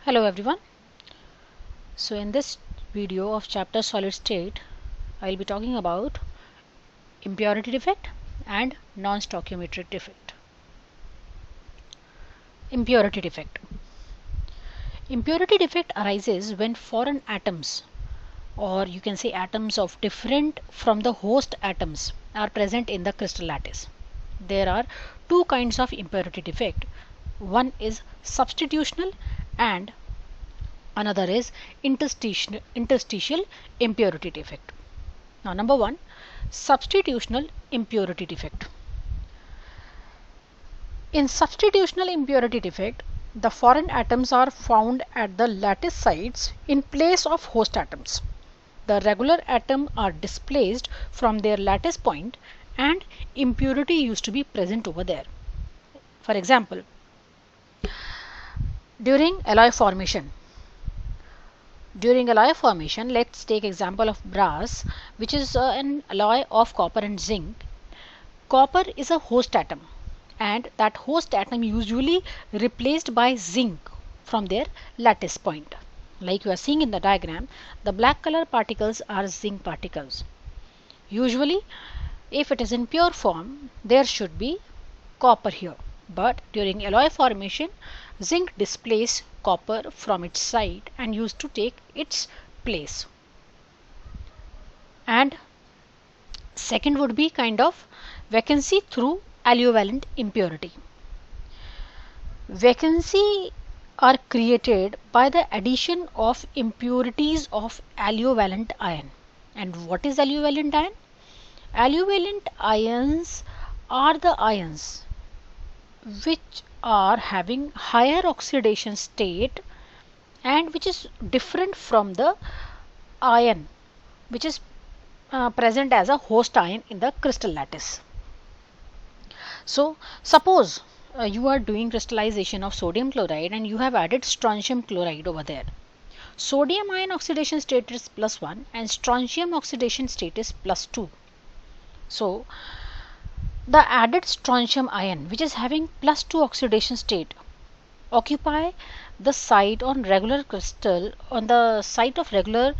Hello everyone. So in this video of chapter solid state, I will be talking about impurity defect and non-stoichiometric defect. Impurity defect. Impurity defect arises when foreign atoms, or you can say atoms of different from the host atoms, are present in the crystal lattice. There are two kinds of impurity defect. One is substitutional and another is interstitial impurity defect. Now, number one, substitutional impurity defect. In substitutional impurity defect, the foreign atoms are found at the lattice sites in place of host atoms. The regular atoms are displaced from their lattice point and impurity used to be present over there. For example, during alloy formation, let's take example of brass, which is an alloy of copper and zinc. Copper is a host atom, and that host atom usually replaced by zinc from their lattice point. Like you are seeing in the diagram, the black color particles are zinc particles. Usually, if it is in pure form, there should be copper here. But during alloy formation, zinc displaces copper from its site and used to take its place. And second would be kind of vacancy through alloyvalent impurity. Vacancy are created by the addition of impurities of alloyvalent ion. And what is alloyvalent ion? Alloyvalent ions are the ions which are having higher oxidation state and which is different from the ion which is present as a host ion in the crystal lattice. So suppose you are doing crystallization of sodium chloride and you have added strontium chloride over there. Sodium ion oxidation state is +1 and strontium oxidation state is +2. So the added strontium ion, which is having +2 oxidation state, occupy the site on regular crystal, on the site of regular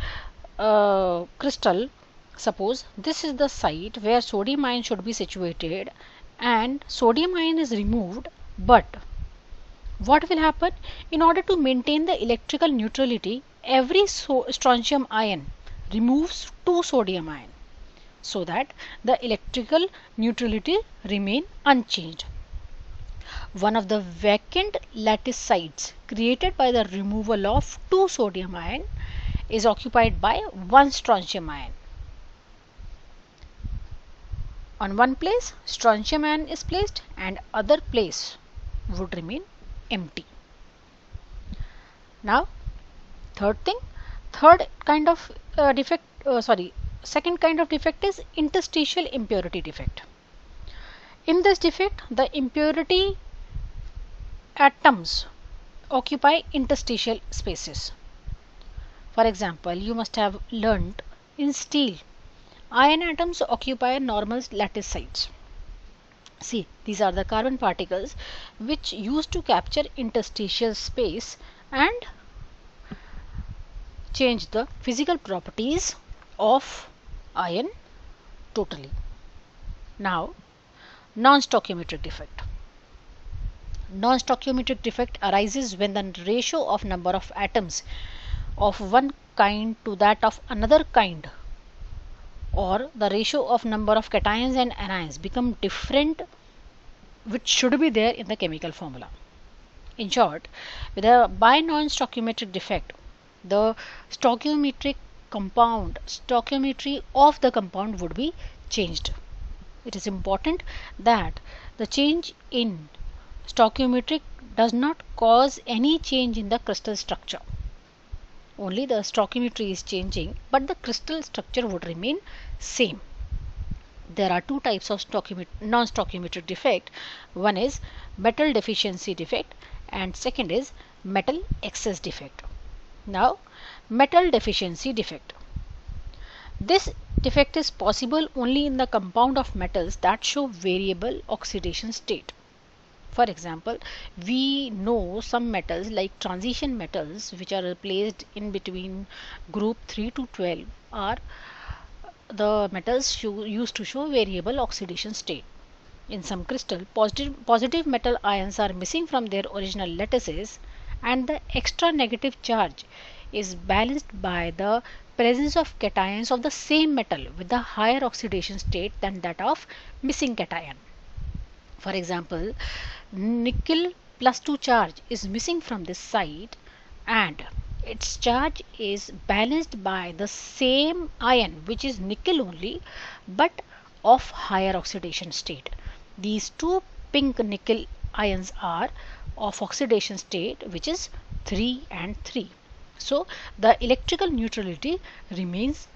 crystal. Suppose this is the site where sodium ion should be situated and sodium ion is removed, but what will happen? In order to maintain the electrical neutrality, every strontium ion removes 2 sodium ion, so that the electrical neutrality remain unchanged. One of the vacant lattice sites created by the removal of 2 sodium ion is occupied by 1 strontium ion. On one place strontium ion is placed and other place would remain empty. Now second kind of defect is interstitial impurity defect. In this defect, the impurity atoms occupy interstitial spaces. For example, you must have learnt in steel, iron atoms occupy normal lattice sites. See, these are the carbon particles which used to capture interstitial space and change the physical properties of iron totally. Now, non-stoichiometric defect. Non-stoichiometric defect arises when the ratio of number of atoms of one kind to that of another kind, or the ratio of number of cations and anions become different, which should be there in the chemical formula. In short, by non-stoichiometric defect, the stoichiometry of the compound would be changed. It is important that the change in stoichiometric does not cause any change in the crystal structure. Only the stoichiometry is changing, but the crystal structure would remain same. There are two types of non-stoichiometric defect. One is metal deficiency defect and second is metal excess defect. Now, metal deficiency defect. This defect is possible only in the compound of metals that show variable oxidation state. For example, we know some metals like transition metals which are placed in between group 3 to 12 are the metals used to show variable oxidation state. In some crystal, positive metal ions are missing from their original lattices, and the extra negative charge is balanced by the presence of cations of the same metal with a higher oxidation state than that of missing cation. For example, nickel plus 2 charge is missing from this site, and its charge is balanced by the same ion which is nickel only but of higher oxidation state. These two pink nickel ions are of oxidation state which is 3 and 3. So the electrical neutrality remains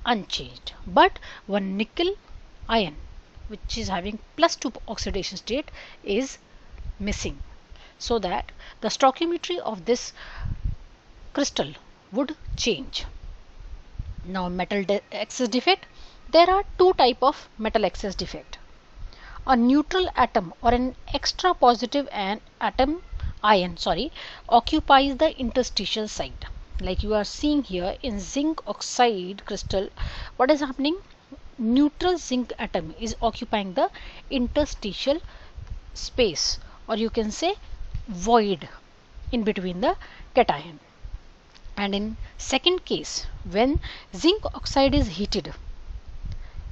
unchanged, but one nickel ion which is having plus 2 oxidation state is missing, so that the stoichiometry of this crystal would change. Now, metal excess defect. There are two type of metal excess defect. A neutral atom or an extra positive ion occupies the interstitial site. Like you are seeing here in zinc oxide crystal, what is happening? Neutral zinc atom is occupying the interstitial space, or you can say void in between the cation. And in second case, when zinc oxide is heated,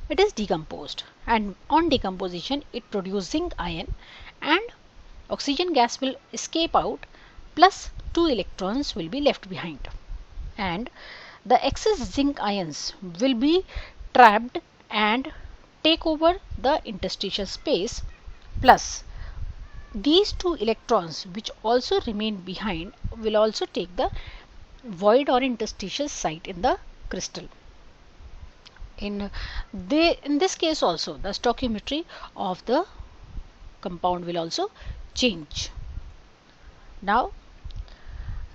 it is decomposed, and on decomposition it produces zinc ion, and oxygen gas will escape out, plus 2 electrons will be left behind, and the excess zinc ions will be trapped and take over the interstitial space, plus these 2 electrons which also remain behind will also take the void or interstitial site in the crystal. In this case also, the stoichiometry of the compound will also change. Now,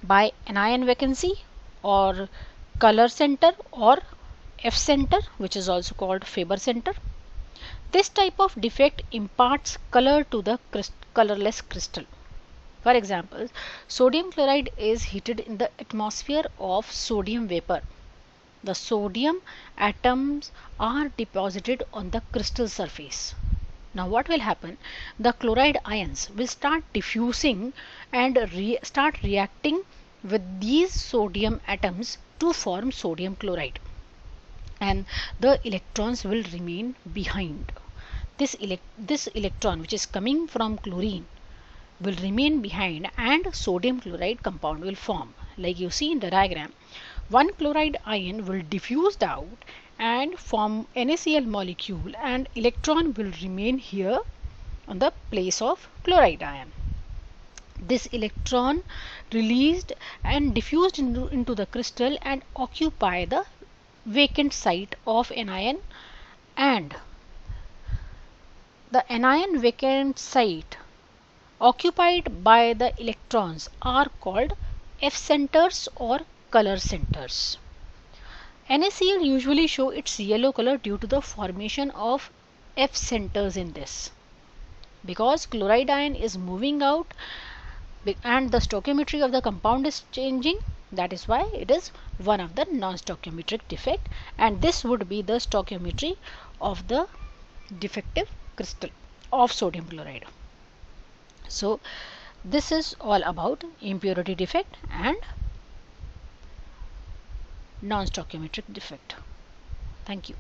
by anion vacancy or color center or F center, which is also called Faber center, this type of defect imparts color to the colorless crystal. For example, sodium chloride is heated in the atmosphere of sodium vapor. The sodium atoms are deposited on the crystal surface. Now what will happen? The chloride ions will start diffusing and start reacting with these sodium atoms to form sodium chloride, and the electrons will remain behind. This electron which is coming from chlorine will remain behind, and sodium chloride compound will form. Like you see in the diagram, one chloride ion will diffuse out and form NaCl molecule, and electron will remain here on the place of chloride ion. This electron released and diffused into the crystal and occupy the vacant site of anion, and the anion vacant site occupied by the electrons are called F centers or color centers. NaCl usually show its yellow color due to the formation of F centers in this. Because chloride ion is moving out and the stoichiometry of the compound is changing, that is why it is one of the non-stoichiometric defect, and this would be the stoichiometry of the defective crystal of sodium chloride. So this is all about impurity defect and non-stoichiometric defect. Thank you.